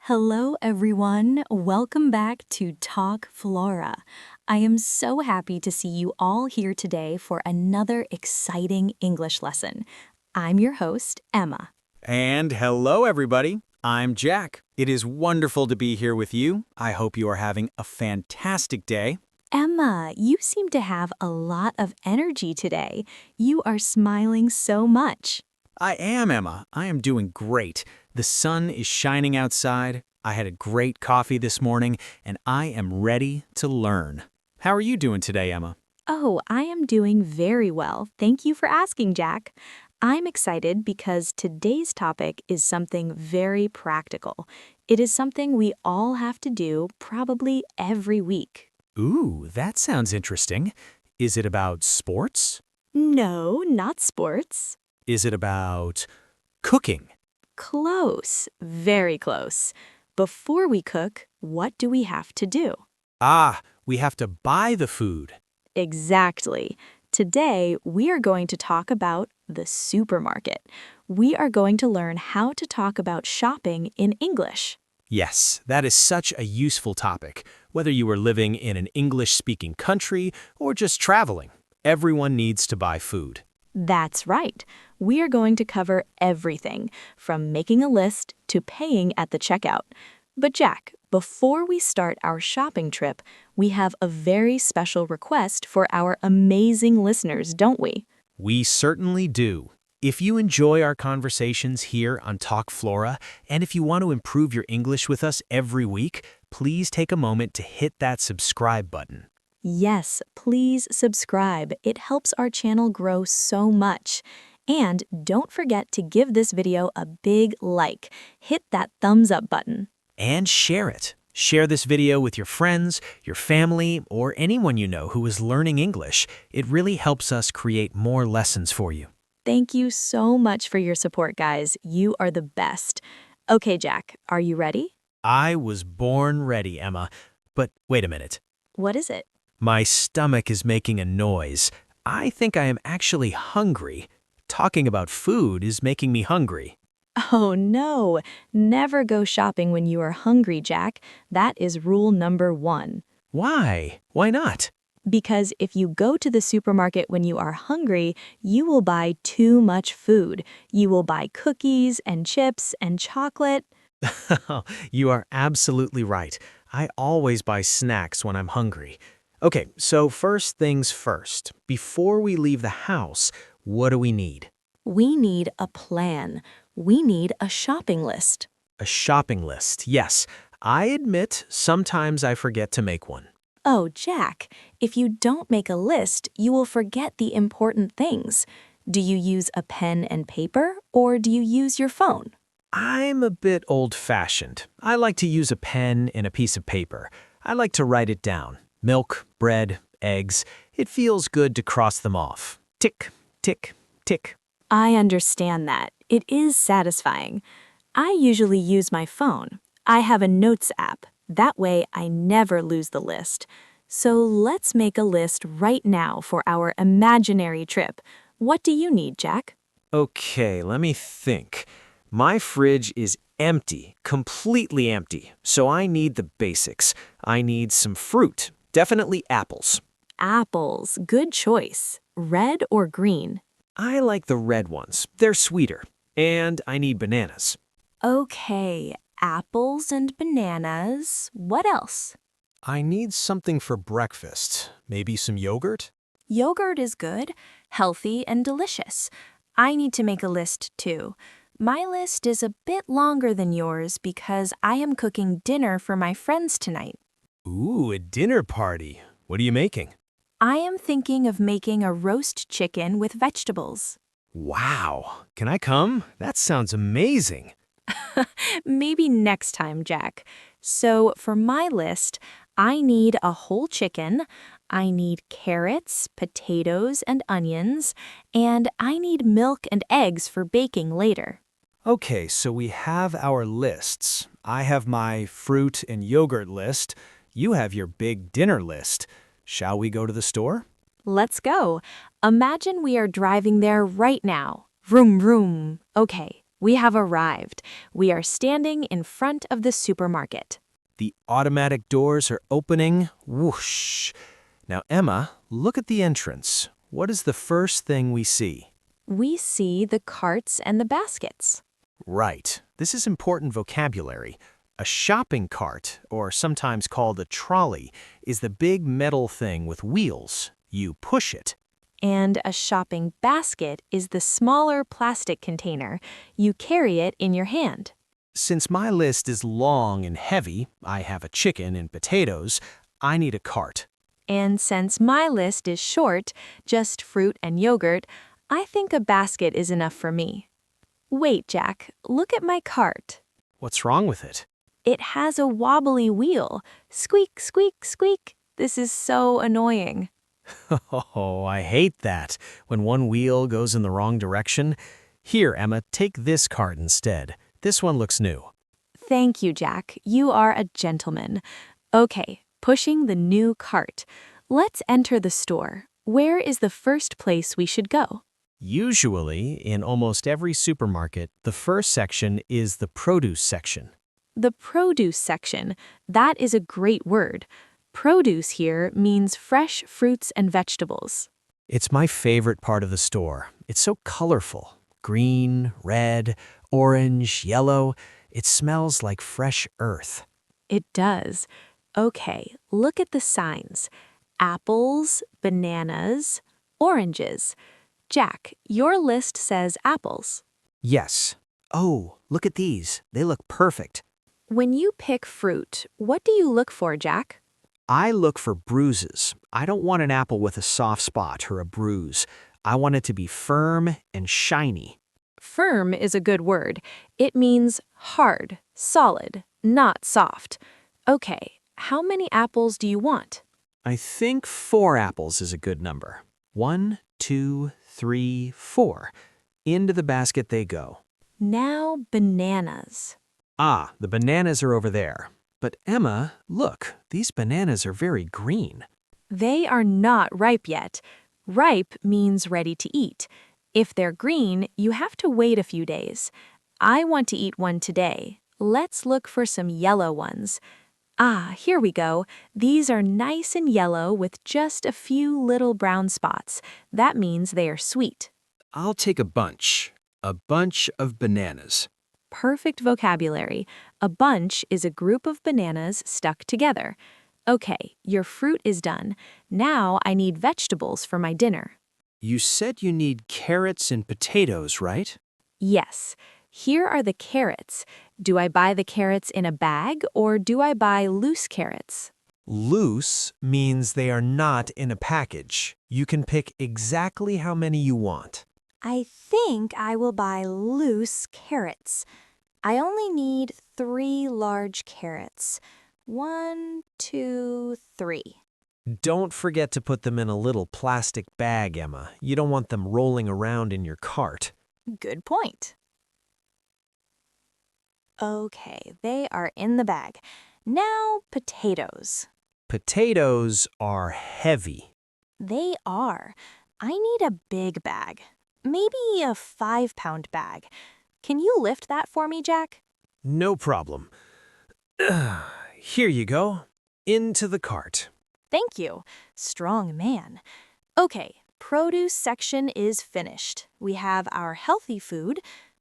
Hello, everyone. Welcome back to Talk Flora. I am so happy to see you all here today for another exciting English lesson. I'm your host, Emma. And hello, everybody. I'm Jack. It is wonderful to be here with you. I hope you are having a fantastic day. Emma, you seem to have a lot of energy today. You are smiling so much. I am, Emma. I am doing great. The sun is shining outside. I had a great coffee this morning, and I am ready to learn. How are you doing today, Emma? Oh, I am doing very well. Thank you for asking, Jack. I'm excited because today's topic is something very practical. It is something we all have to do probably every week. Ooh, that sounds interesting. Is it about sports? No, not sports. Is it about cooking? Close, very close. Before we cook, what do we have to do? Ah, we have to buy the food. Exactly. Today, we are going to talk about the supermarket. We are going to learn how to talk about shopping in English. Yes, that is such a useful topic. Whether you are living in an English-speaking country or just traveling, everyone needs to buy food. That's right. We are going to cover everything, from making a list to paying at the checkout. But Jack, before we start our shopping trip, we have a very special request for our amazing listeners, don't we? We certainly do. If you enjoy our conversations here on Talk Flora, and if you want to improve your English with us every week, please take a moment to hit that subscribe button. Yes, please subscribe. It helps our channel grow so much. And don't forget to give this video a big like. Hit that thumbs up button. And share it. Share this video with your friends, your family, or anyone you know who is learning English. It really helps us create more lessons for you. Thank you so much for your support, guys. You are the best. Okay, Jack, are you ready? I was born ready, Emma. But wait a minute. What is it? My stomach is making a noise. I think I am actually hungry. Talking about food is making me hungry. Oh no, never go shopping when you are hungry, Jack. That is rule number 1. Why? Why not? Because if you go to the supermarket when you are hungry, you will buy too much food. You will buy cookies and chips and chocolate. You are absolutely right. I always buy snacks when I'm hungry. Okay, so first things first. Before we leave the house, what do we need? We need a plan. We need a shopping list. A shopping list, yes. I admit sometimes I forget to make one. Oh, Jack, if you don't make a list, you will forget the important things. Do you use a pen and paper, or do you use your phone? I'm a bit old-fashioned. I like to use a pen and a piece of paper. I like to write it down. Milk, bread, eggs. It feels good to cross them off. Tick, tick, tick. I understand that. It is satisfying. I usually use my phone. I have a notes app. That way, I never lose the list. So let's make a list right now for our imaginary trip. What do you need, Jack? Okay, let me think. My fridge is empty, completely empty, so I need the basics. I need some fruit, definitely apples. Apples. Good choice. Red or green? I like the red ones. They're sweeter. And I need bananas. Okay, apples and bananas. What else? I need something for breakfast. Maybe some yogurt? Yogurt is good, healthy, and delicious. I need to make a list too. My list is a bit longer than yours because I am cooking dinner for my friends tonight. Ooh, a dinner party. What are you making? I am thinking of making a roast chicken with vegetables. Wow. Can I come? That sounds amazing. Maybe next time, Jack. So for my list, I need a whole chicken, I need carrots, potatoes, and onions, and I need milk and eggs for baking later. Okay, so we have our lists. I have my fruit and yogurt list. You have your big dinner list. Shall we go to the store? Let's go. Imagine we are driving there right now. Vroom, vroom. Okay, We have arrived. We are standing in front of the supermarket. The automatic doors are opening. Whoosh. Now, Emma, look at the entrance. What is the first thing we see? We see the carts and the baskets. Right. This is important vocabulary. A shopping cart, or sometimes called a trolley, is the big metal thing with wheels. You push it. And a shopping basket is the smaller plastic container. You carry it in your hand. Since my list is long and heavy, I have a chicken and potatoes, I need a cart. And since my list is short, just fruit and yogurt, I think a basket is enough for me. Wait, Jack, look at my cart. What's wrong with it? It has a wobbly wheel. Squeak, squeak, squeak. This is so annoying. Oh, I hate that, when one wheel goes in the wrong direction. Here, Emma, take this cart instead. This one looks new. Thank you, Jack. You are a gentleman. Okay, pushing the new cart. Let's enter the store. Where is the first place we should go? Usually, in almost every supermarket, the first section is the produce section. The produce section. That is a great word. Produce here means fresh fruits and vegetables. It's my favorite part of the store. It's so colorful. Green, red, orange, yellow. It smells like fresh earth. It does. Okay, look at the signs. Apples, bananas, oranges. Jack, your list says apples. Yes. Oh, look at these. They look perfect. When you pick fruit, what do you look for, Jack? I look for bruises. I don't want an apple with a soft spot or a bruise. I want it to be firm and shiny. Firm is a good word. It means hard, solid, not soft. Okay, how many apples do you want? I think 4 apples is a good number. 1, 2, 3, 4. Into the basket they go. Now bananas. Ah, the bananas are over there. But Emma, look, these bananas are very green. They are not ripe yet. Ripe means ready to eat. If they're green, you have to wait a few days. I want to eat one today. Let's look for some yellow ones. Ah, here we go. These are nice and yellow with just a few little brown spots. That means they are sweet. I'll take a bunch. A bunch of bananas. Perfect vocabulary. A bunch is a group of bananas stuck together. Okay, your fruit is done. Now I need vegetables for my dinner. You said you need carrots and potatoes, right? Yes, here are the carrots. Do I buy the carrots in a bag or do I buy loose carrots? Loose means they are not in a package. You can pick exactly how many you want. I think I will buy loose carrots. I only need 3 large carrots. 1, 2, 3. Don't forget to put them in a little plastic bag, Emma. You don't want them rolling around in your cart. Good point. Okay, they are in the bag. Now, potatoes. Potatoes are heavy. They are. I need a big bag. Maybe a 5-pound bag. Can you lift that for me, Jack? No problem. Here you go. Into the cart. Thank you. Strong man. Okay, produce section is finished. We have our healthy food.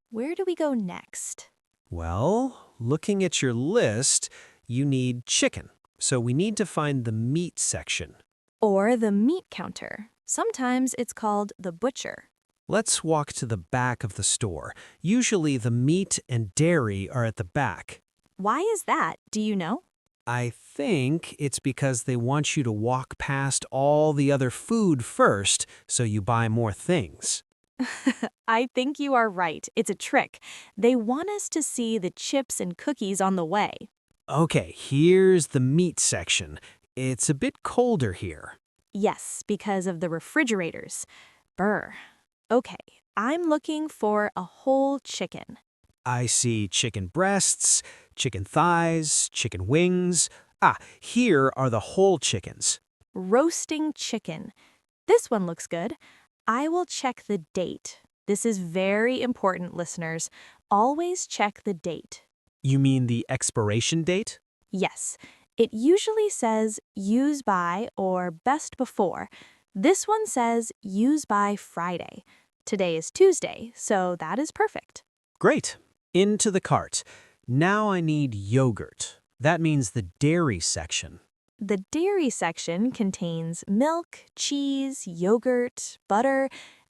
Where do we go next? Well, looking at your list, you need chicken. So we need to find the meat section. Or the meat counter. Sometimes it's called the butcher. Let's walk to the back of the store. Usually the meat and dairy are at the back. Why is that? Do you know? I think it's because they want you to walk past all the other food first so you buy more things. I think you are right. It's a trick. They want us to see the chips and cookies on the way. Okay, here's the meat section. It's a bit colder here. Yes, because of the refrigerators. Brr. Okay, I'm looking for a whole chicken. I see chicken breasts, chicken thighs, chicken wings. Ah, here are the whole chickens. Roasting chicken. This one looks good. I will check the date. This is very important, listeners. Always check the date. You mean the expiration date? Yes, it usually says use by or best before. This one says use by Friday. Today is Tuesday, so that is perfect. Great. Into the cart. Now I need yogurt. That means the dairy section. The dairy section contains milk, cheese, yogurt, butter,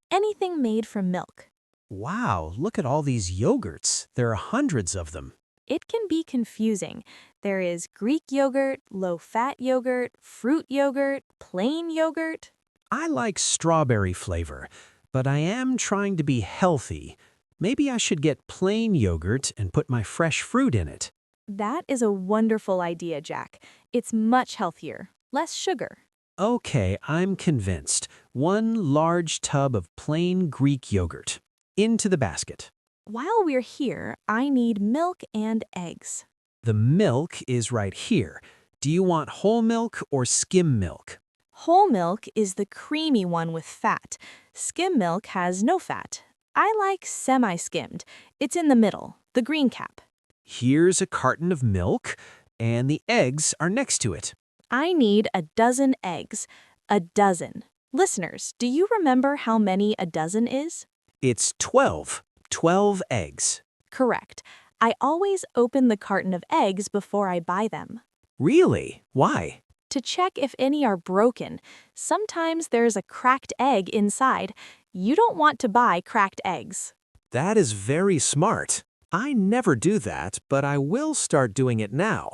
anything made from milk. Wow, look at all these yogurts. There are hundreds of them. It can be confusing. There is Greek yogurt, low-fat yogurt, fruit yogurt, plain yogurt. I like strawberry flavor, but I am trying to be healthy. Maybe I should get plain yogurt and put my fresh fruit in it. That is a wonderful idea, Jack. It's much healthier, less sugar. Okay, I'm convinced. 1 large tub of plain Greek yogurt. Into the basket. While we're here, I need milk and eggs. The milk is right here. Do you want whole milk or skim milk? Whole milk is the creamy one with fat. Skim milk has no fat. I like semi-skimmed. It's in the middle, the green cap. Here's a carton of milk, and the eggs are next to it. I need a dozen eggs. A dozen. Listeners, do you remember how many a dozen is? It's 12. 12 eggs. Correct. I always open the carton of eggs before I buy them. Really? Why? To check if any are broken. Sometimes there's a cracked egg inside. You don't want to buy cracked eggs. That is very smart. I never do that, but I will start doing it now.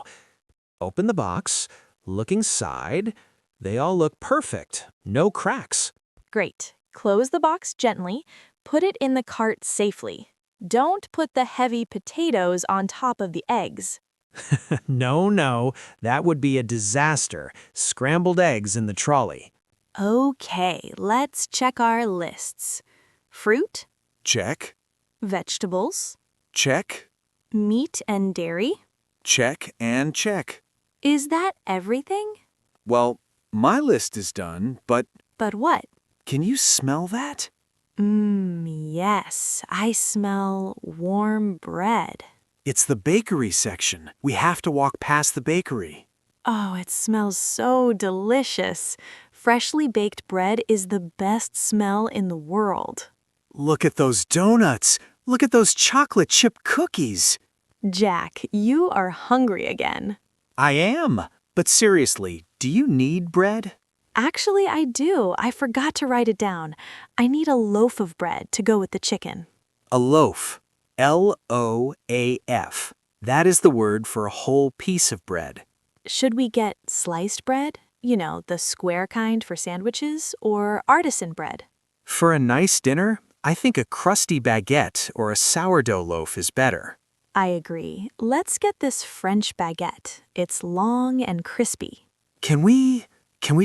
Open the box, look inside. They all look perfect. No cracks. Great. Close the box gently. Put it in the cart safely. Don't put the heavy potatoes on top of the eggs. No, that would be a disaster. Scrambled eggs in the trolley. Okay, let's check our lists. Fruit, Check. vegetables, Check. meat and dairy. Check and check. Is that everything? Well, my list is done, but But what? can you smell that? Yes, I smell warm bread. It's the bakery section. We have to walk past the bakery. Oh, it smells so delicious. Freshly baked bread is the best smell in the world. Look at those donuts. Look at those chocolate chip cookies. Jack, you are hungry again. I am. But seriously, do you need bread? Actually, I do. I forgot to write it down. I need a loaf of bread to go with the chicken. A loaf. L-O-A-F. That is the word for a whole piece of bread. Should we get sliced bread? You know, the square kind for sandwiches, or artisan bread? For a nice dinner, I think a crusty baguette or a sourdough loaf is better. I agree. Let's get this French baguette. It's long and crispy. Can we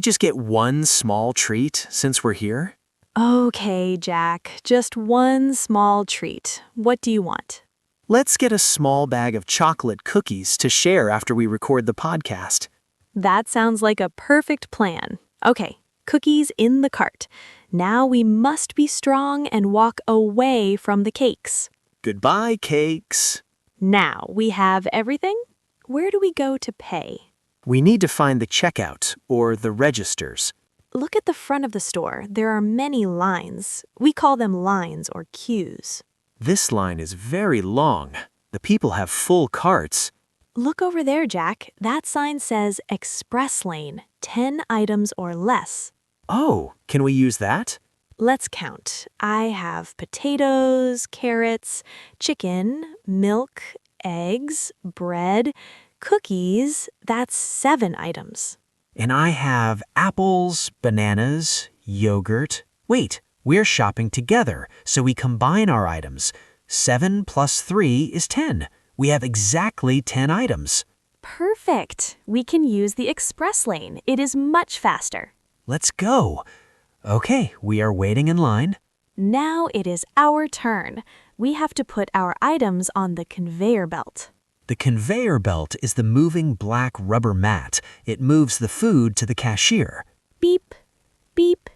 just get one small treat since we're here? Okay, Jack, just one small treat. What do you want? Let's get a small bag of chocolate cookies to share after we record the podcast. That sounds like a perfect plan. Okay, cookies in the cart. Now we must be strong and walk away from the cakes. Goodbye, cakes. Now we have everything. Where do we go to pay? We need to find the checkout or the registers. Look at the front of the store. There are many lines. We call them lines or queues. This line is very long. The people have full carts. Look over there, Jack. That sign says Express Lane, 10 items or less. Oh, can we use that? Let's count. I have potatoes, carrots, chicken, milk, eggs, bread, cookies. That's 7 items. And I have apples, bananas, yogurt. Wait, we're shopping together, so we combine our items. 7 plus 3 is 10. We have exactly 10 items. Perfect. We can use the express lane. It is much faster. Let's go. Okay, we are waiting in line. Now it is our turn. We have to put our items on the conveyor belt. The conveyor belt is the moving black rubber mat. It moves the food to the cashier. Beep, beep,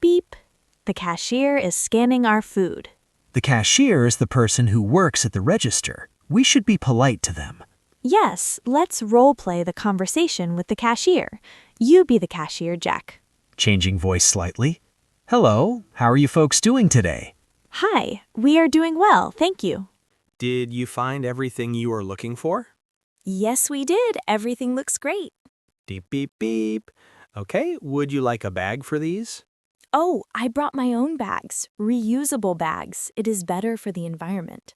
beep. The cashier is scanning our food. The cashier is the person who works at the register. We should be polite to them. Yes, let's role-play the conversation with the cashier. You be the cashier, Jack. Changing voice slightly. Hello, how are you folks doing today? Hi, we are doing well, thank you. Did you find everything you were looking for? Yes, we did. Everything looks great. Beep, beep, beep. Okay, would you like a bag for these? Oh, I brought my own bags, reusable bags. It is better for the environment.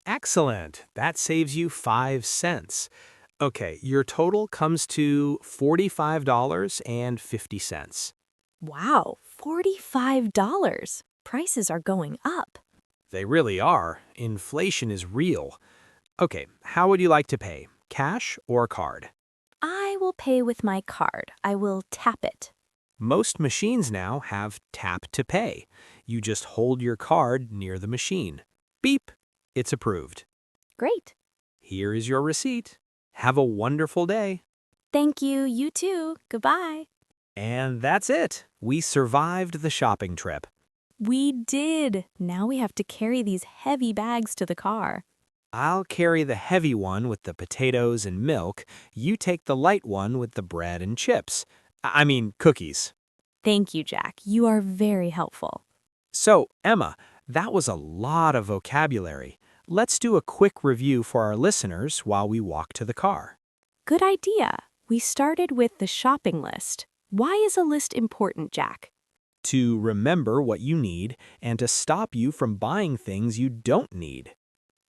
Excellent. That saves you 5 cents. Okay, your total comes to $45.50. Wow, $45. Prices are going up. They really are. Inflation is real. Okay, how would you like to pay? Cash or card? I will pay with my card. I will tap it. Most machines now have tap to pay. You just hold your card near the machine. Beep. It's approved. Great. Here is your receipt. Have a wonderful day. Thank you, you too. Goodbye. And that's it. We survived the shopping trip. We did. Now we have to carry these heavy bags to the car. I'll carry the heavy one with the potatoes and milk. You take the light one with the bread and chips. I mean, cookies. Thank you, Jack. You are very helpful. So, Emma, that was a lot of vocabulary. Let's do a quick review for our listeners while we walk to the car. Good idea. We started with the shopping list. Why is a list important, Jack? To remember what you need and to stop you from buying things you don't need.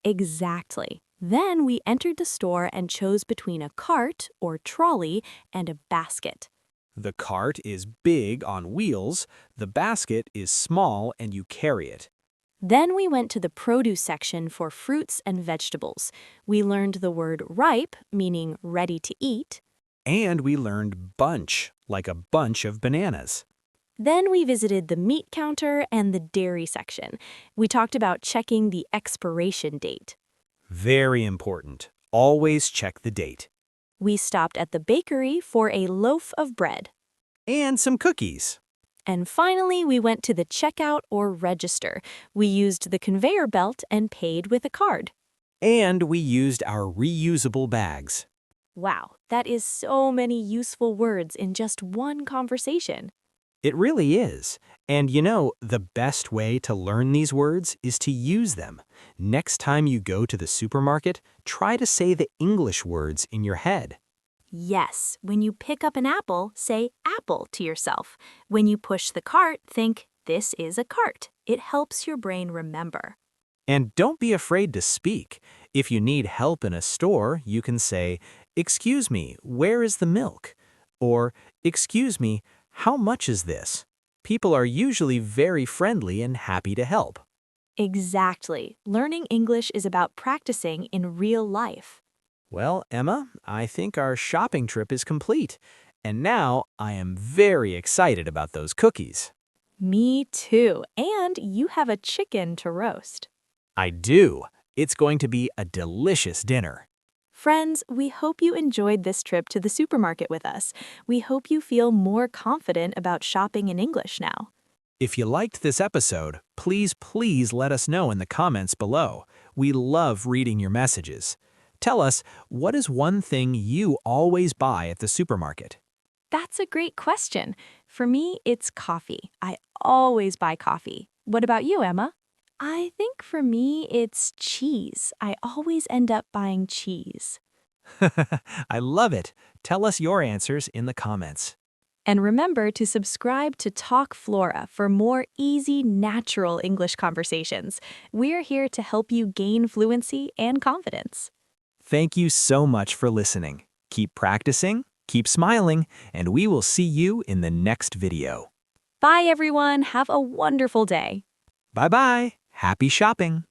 Exactly. Then we entered the store and chose between a cart or trolley and a basket. The cart is big on wheels, the basket is small and you carry it. Then we went to the produce section for fruits and vegetables. We learned the word ripe, meaning ready to eat. And we learned bunch, like a bunch of bananas. Then we visited the meat counter and the dairy section. We talked about checking the expiration date. Very important. Always check the date. We stopped at the bakery for a loaf of bread. And some cookies. And finally, we went to the checkout or register. We used the conveyor belt and paid with a card. And we used our reusable bags. Wow, that is so many useful words in just one conversation. It really is. And you know, the best way to learn these words is to use them. Next time you go to the supermarket, try to say the English words in your head. Yes, when you pick up an apple, say apple to yourself. When you push the cart, think, this is a cart. It helps your brain remember. And don't be afraid to speak. If you need help in a store, you can say, "Excuse me, where is the milk?" Or, "Excuse me, how much is this?" People are usually very friendly and happy to help. Exactly. Learning English is about practicing in real life. Well, Emma, I think our shopping trip is complete. And now I am very excited about those cookies. Me too. And you have a chicken to roast. I do. It's going to be a delicious dinner. Friends, we hope you enjoyed this trip to the supermarket with us. We hope you feel more confident about shopping in English now. If you liked this episode, please let us know in the comments below. We love reading your messages. Tell us, what is one thing you always buy at the supermarket? That's a great question. For me, it's coffee. I always buy coffee. What about you, Emma? I think for me, it's cheese. I always end up buying cheese. I love it. Tell us your answers in the comments. And remember to subscribe to Talk Flora for more easy, natural English conversations. We're here to help you gain fluency and confidence. Thank you so much for listening. Keep practicing, keep smiling, and we will see you in the next video. Bye, everyone. Have a wonderful day. Bye-bye. Happy shopping.